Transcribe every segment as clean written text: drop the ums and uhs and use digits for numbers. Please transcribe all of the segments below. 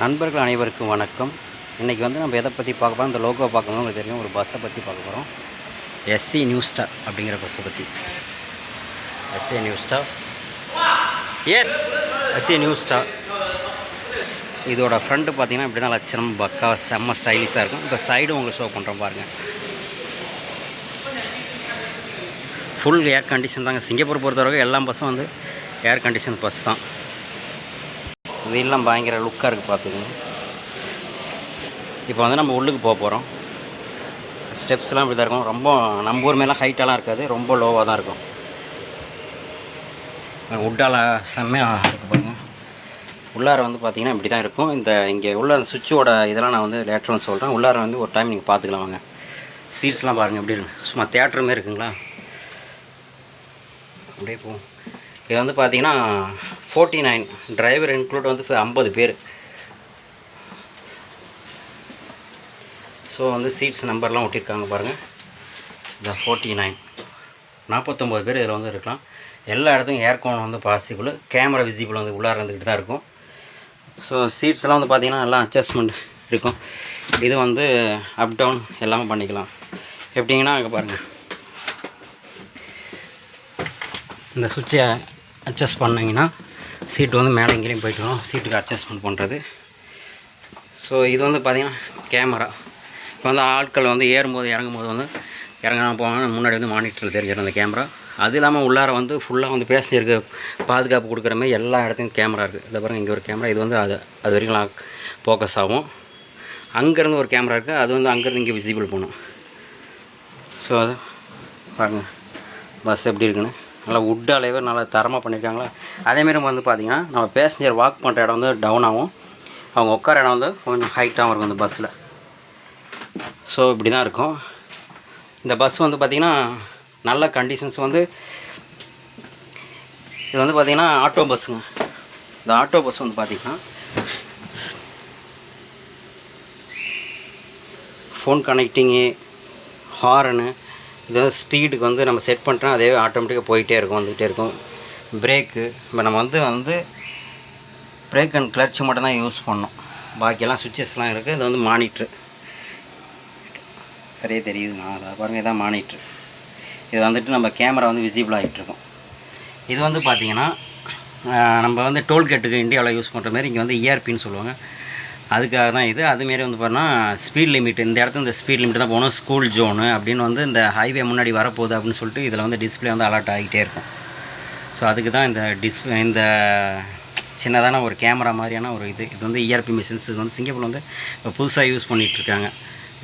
நண்பர்கள் அனைவருக்கும் வணக்கம். இன்றைக்கி வந்து நம்ம எதை பற்றி பார்க்க போகிறோம், இந்த லோகோ பார்க்கணும் உங்களுக்கு தெரியும். ஒரு பஸ்ஸை பற்றி பார்க்க போகிறோம். எஸ்சி நியூ ஸ்டார் அப்படிங்கிற பஸ்ஸை பற்றி. SC new star SC new star இதோட ஃப்ரண்ட்டு பார்த்தீங்கன்னா இப்படி தான் லட்சணம் பக்கா செம்ம ஸ்டைலிஷாக இருக்கும். இப்போ சைடும் உங்களுக்கு ஷோ பண்ணுறோம் பாருங்கள். ஃபுல் ஏர் கண்டிஷன் தாங்க. சிங்கப்பூர் பொறுத்தவரைக்கும் எல்லா பஸ்ஸும் வந்து ஏர் கண்டிஷன் பஸ் தான். வீல்லாம் பயங்கர லுக்காக இருக்குது பார்த்துக்கோங்க. இப்போ வந்து நம்ம உள்ளுக்கு போக போகிறோம். ஸ்டெப்ஸ்லாம் இப்படி தான் இருக்கும். ரொம்ப நம்ம ஊர் மேலாம் ஹைட்டெல்லாம் இருக்காது, ரொம்ப லோவாக தான் இருக்கும். உட்டால் செம்மையாக இருக்குது பாருங்கள். உள்ளார வந்து பார்த்திங்கன்னா இப்படி தான் இருக்கும். இங்கே உள்ள அந்த சுவிட்சோட இதெல்லாம் நான் வந்து லேட்டர்னு சொல்கிறேன். உள்ளார வந்து ஒரு டைம் நீங்கள் பார்த்துக்கலாம் வாங்க. சீட்ஸ்லாம் பாருங்கள் எப்படி இருக்கு, சும்மா தேட்டருமே இருக்குங்களா. அப்படியே போகும். இது வந்து பார்த்திங்கன்னா 49, டிரைவர் இன்க்ளூட் வந்து 50 பேர். ஸோ வந்து சீட்ஸ் நம்பர்லாம் ஒட்டியிருக்காங்க பாருங்கள். இந்த 49 49 பேர் இதில் வந்து இருக்கலாம். எல்லா இடத்துக்கும் ஏர்கோன் வந்து பாசிபிள், கேமரா விசிபிள் வந்து உள்ளார இருந்துக்கிட்டு தான் இருக்கும். ஸோ சீட்ஸ்லாம் வந்து பார்த்திங்கன்னா எல்லாம் அட்ஜஸ்ட்மெண்ட் இருக்கும். இது வந்து அப் டவுன் எல்லாமே பண்ணிக்கலாம். எப்படிங்கன்னா அங்கே பாருங்கள், இந்த சுவிட்சை அட்ஜஸ்ட் பண்ணிங்கன்னா சீட்டு வந்து மேலே எங்கேயும் போய்ட்டு வரும். சீட்டுக்கு அட்ஜஸ்ட்மெண்ட் பண்ணுறது. ஸோ இது வந்து பார்த்திங்கன்னா கேமரா. இப்போ வந்து ஆட்கள் வந்து ஏறும்போது இறங்கும்போது வந்து இறங்கினா போவாங்க, முன்னாடி வந்து மானிட்டரில் தெரிஞ்சிடும் அந்த கேமரா. அது இல்லாமல் உள்ளார வந்து ஃபுல்லாக வந்து பேசஞ்சருக்கு பாதுகாப்பு கொடுக்குற மாதிரி எல்லா இடத்துலையும் கேமரா இருக்குது. இதை பாருங்கள், இங்கே ஒரு கேமரா, இது வந்து அது வரைக்கும் ஃபோக்கஸ் ஆகும். அங்கேருந்து ஒரு கேமரா இருக்குது, அது வந்து அங்கேருந்து இங்கே விசிபிள் பண்ணும். ஸோ அது பாருங்கள் பஸ் எப்படி இருக்குன்னு. நல்லா வுட் அளவு நல்லா தரமாக பண்ணியிருக்காங்களா. அதேமாரி வந்து பார்த்திங்கன்னா நம்ம பேசஞ்சர் வாக் பண்ணுற இடம் வந்து டவுன் ஆகும், அவங்க உட்கார இடம் வந்து கொஞ்சம் ஹைட்டாகவும் இருக்கும் இந்த பஸ்ஸில். ஸோ இப்படி தான் இருக்கும். இந்த பஸ் வந்து பார்த்திங்கன்னா நல்ல கண்டிஷன்ஸ் வந்து இது வந்து பார்த்திங்கன்னா ஆட்டோ பஸ்ஸுங்க. இந்த ஆட்டோ பஸ் வந்து பார்த்திங்கன்னா ஃபோன் கனெக்டிங்கு, ஹாரனு, இது வந்து ஸ்பீடுக்கு வந்து நம்ம செட் பண்ணுறோம், அதே ஆட்டோமேட்டிக்காக போயிட்டே இருக்கும், வந்துகிட்டே இருக்கும். பிரேக்கு இப்போ நம்ம வந்து பிரேக் அண்ட் கிளட்ச் மட்டும் தான் யூஸ் பண்ணோம். பாக்கியெல்லாம் சுவிட்சஸ்லாம் இருக்குது. இது வந்து மானிட்ரு, சரியே தெரியுதுண்ணா, அதை பாருங்கள், இதான் மானிட்ரு. இது வந்துட்டு நம்ம கேமரா வந்து விசிபிள் ஆகிட்டுருக்கும். இது வந்து பார்த்திங்கன்னா நம்ம வந்து டோல்கேட்டுக்கு இந்தியாவில் யூஸ் பண்ணுற மாதிரி இங்கே வந்து இஆர்பின்னு சொல்லுவாங்க, அதுக்காக தான் இது. அதுமாரி வந்து பார்த்தோன்னா ஸ்பீட் லிமிட், இந்த இடத்துல இந்த ஸ்பீட் லிமிட் தான் போகணும், ஸ்கூல் ஜோனு அப்படின்னு வந்து இந்த ஹைவே முன்னாடி வரப்போகுது அப்படின்னு சொல்லிட்டு இதில் வந்து டிஸ்பிளே வந்து அலர்ட் ஆகிட்டே இருக்கும். ஸோ அதுக்கு தான் இந்த சின்னதான ஒரு கேமரா மாதிரியான ஒரு இது வந்து இஆர்பி மிஷின்ஸ். இது வந்து சிங்கப்பூர் வந்து இப்போ புதுசாக யூஸ் பண்ணிகிட்ருக்காங்க.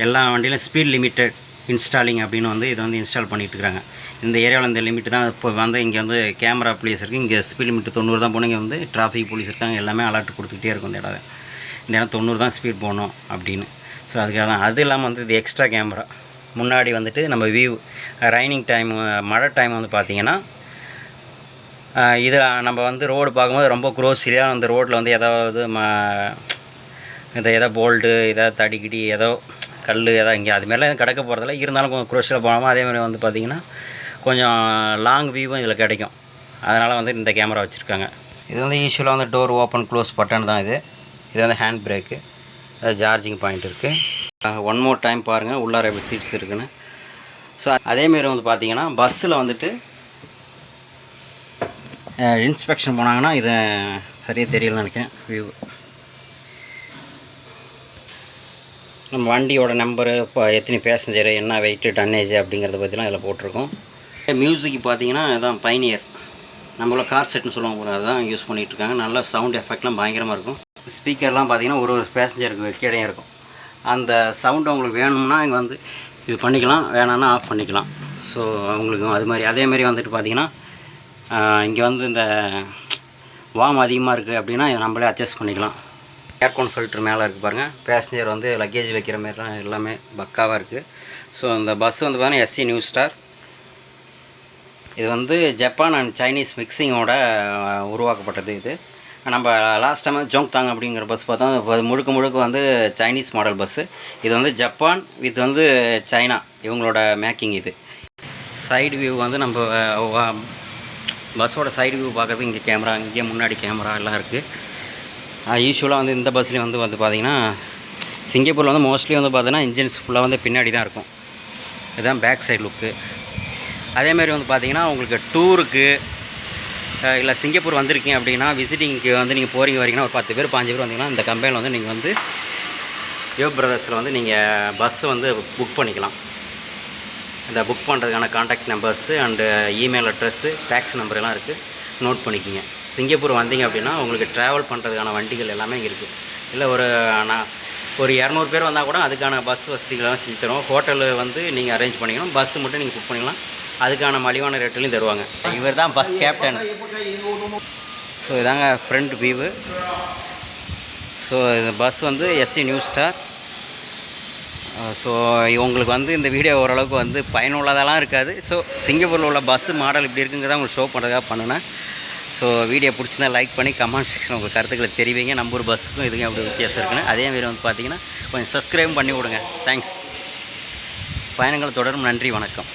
எல்லா வண்டியிலும் ஸ்பீட் லிமிட்டட் இன்ஸ்டாலிங் அப்படின்னு வந்து இதை வந்து இன்ஸ்டால் பண்ணிகிட்ருக்காங்க. இந்த ஏரியாவில் இந்த லிமிட் தான் இப்போ வந்து இங்கே வந்து கேமரா போலீஸ் இருக்குது. இங்கே ஸ்பீட் லிமிட் 90 தான் போகணும். இங்கே வந்து டிராஃபிக் போலீஸ் இருக்காங்க, எல்லாமே அலர்ட் கொடுத்துக்கிட்டே இருக்கும். இந்த இடம் 90 தான் ஸ்பீட் போகணும் அப்படின்னு. ஸோ அதுக்காக தான். அது இல்லாமல் வந்து இது எக்ஸ்ட்ரா கேமரா முன்னாடி வந்துட்டு நம்ம வியூ ரைனிங் டைம், மழை டைம் வந்து பார்த்திங்கன்னா இதில் நம்ம வந்து ரோடு பார்க்கும்போது ரொம்ப க்ரோஸிலியாக அந்த ரோட்டில் வந்து ஏதாவது எதோ போல்டு, ஏதாவது தடிக்கிடி, ஏதோ கல், ஏதாவது இங்கே அதுமாரிலாம் கிடக்க போகிறதில்ல. இருந்தாலும் கொஞ்சம் க்ரோஸில் போகாமல் அதேமாதிரி வந்து பார்த்திங்கன்னா கொஞ்சம் லாங் வியூவும் இதில் கிடைக்கும். அதனால் வந்து இந்த கேமரா வச்சுருக்காங்க. இது வந்து யூஸ்வலாக வந்து டோர் ஓப்பன் க்ளோஸ் பட்டன் தான் இது. இது வந்து ஹேண்ட் பிரேக்கு, சார்ஜிங் பாயிண்ட் இருக்குது. ஒன் மோர் டைம் பாருங்கள் உள்ளார எப்படி சீட்ஸ் இருக்குன்னு. ஸோ அதேமாரி வந்து பார்த்திங்கன்னா பஸ்ஸில் வந்துட்டு இன்ஸ்பெக்ஷன் போனாங்கன்னா இது சரியாக தெரியலன்னு நினைக்கிறேன். வியூ நம்ம வண்டியோட நம்பரு, இப்போ எத்தனை பேசஞ்சரு, என்ன வெயிட்டு, டன்னேஜ் அப்படிங்கிறத பற்றிலாம் இதில் போட்டிருக்கோம். மியூசிக் பார்த்திங்கன்னா இதுதான் பைனியர், நம்மள கார் செட்னு சொல்லுவாங்க போல, அதுதான் யூஸ் பண்ணிகிட்ருக்காங்க. நல்ல சவுண்ட் எஃபெக்ட்லாம் பயங்கரமாக இருக்கும். ஸ்பீக்கர்லாம் பார்த்திங்கன்னா ஒரு பேசஞ்சருக்கு வைக்க இருக்கும். அந்த சவுண்டு அவங்களுக்கு வேணும்னா இங்கே வந்து இது பண்ணிக்கலாம், வேணான்னா ஆஃப் பண்ணிக்கலாம். ஸோ அவங்களுக்கும் அது மாதிரி. அதேமாரி வந்துட்டு பார்த்திங்கன்னா இங்கே வந்து இந்த வார்ம் அதிகமாக இருக்குது அப்படின்னா இதை நம்மளே அட்ஜஸ்ட் பண்ணிக்கலாம். ஏர்கோன் ஃபில்ட்ரு மேலே இருக்குது பாருங்கள். பேசஞ்சர் வந்து லக்கேஜ் வைக்கிற மாதிரிலாம் எல்லாமே பக்காவாக இருக்குது. ஸோ இந்த பஸ் வந்து பார்த்தீங்கன்னா எஸ்சி நியூ ஸ்டார். இது வந்து ஜப்பான் அண்ட் சைனீஸ் மிக்சிங்கோட உருவாக்கப்பட்டது. இது நம்ம லாஸ்ட் டைம் ஜோங்தாங் அப்படிங்கிற பஸ் பார்த்தோம், முழுக்க வந்து சைனீஸ் மாடல் பஸ்ஸு. இது வந்து ஜப்பான் வித் வந்து சைனா இவங்களோட மேக்கிங். இது சைடு வியூ வந்து நம்ம பஸ்ஸோட சைடு வியூ பார்க்குறது இங்கே கேமரா, இங்கே முன்னாடி கேமரா எல்லாம் இருக்குது. யூஸ்வலாக வந்து இந்த பஸ்லேயும் வந்து பார்த்தீங்கன்னா சிங்கப்பூரில் வந்து மோஸ்ட்லி வந்து பார்த்தீங்கன்னா இன்ஜின்ஸ் ஃபுல்லாக வந்து பின்னாடி தான் இருக்கும். இதுதான் பேக் சைடு லுக்கு. அதேமாதிரி வந்து பார்த்தீங்கன்னா உங்களுக்கு டூருக்கு இல்லை சிங்கப்பூர் வந்திருக்கீங்க அப்படின்னா விசிட்டிங்க்கு வந்து நீங்கள் போகிறீங்க வரீங்கன்னா ஒரு 10 பேர் 5 பேர் வந்தீங்கன்னா இந்த கம்பெனியில் வந்து நீங்கள் வந்து யோ பிரதர்ஸில் வந்து நீங்கள் பஸ்ஸு வந்து புக் பண்ணிக்கலாம். இந்த புக் பண்ணுறதுக்கான contact numbers and email address tax number எல்லாம் இருக்குது, நோட் பண்ணிக்கிங்க. சிங்கப்பூர் வந்தீங்க அப்படின்னா உங்களுக்கு ட்ராவல் பண்ணுறதுக்கான வண்டிகள் எல்லாமே இங்கே இருக்குது. இல்லை ஒரு 200 பேர் வந்தால் கூட அதுக்கான பஸ் வசதிகளெல்லாம் செஞ்சு தருவோம். ஹோட்டலு வந்து நீங்கள் அரேஞ்ச் பண்ணிக்கணும், பஸ்ஸு மட்டும் நீங்கள் புக் பண்ணிக்கலாம், அதுக்கான மலிவான ரேட்லையும் தருவாங்க. இவர் தான் பஸ் கேப்டன். ஸோ இதாங்க ஃப்ரண்ட் வியூவு. ஸோ இந்த பஸ் வந்து எஸ்சி நியூ ஸ்டார். ஸோ உங்களுக்கு வந்து இந்த வீடியோ ஓரளவுக்கு வந்து பயனுள்ளதெல்லாம் இருக்காது. ஸோ சிங்கப்பூரில் உள்ள பஸ்ஸு மாடல் இப்படி இருக்குங்கிறத உங்களுக்கு ஷோ பண்ணுறதுக்காக பண்ணினேன். ஸோ வீடியோ பிடிச்சிருந்தா லைக் பண்ணி கமெண்ட் செக்ஷன் உங்கள் கருத்துக்களை தெரிவிங்க. நம்ம ஒரு பஸ்ஸுக்கும் இதுக்கும் அப்படி வித்தியாசம் இருக்குன்னு. அதேமாரி வந்து பார்த்தீங்கன்னா கொஞ்சம் சப்ஸ்கிரைப் பண்ணி விடுங்க. தேங்க்ஸ். பயணங்கள் தொடரும். நன்றி, வணக்கம்.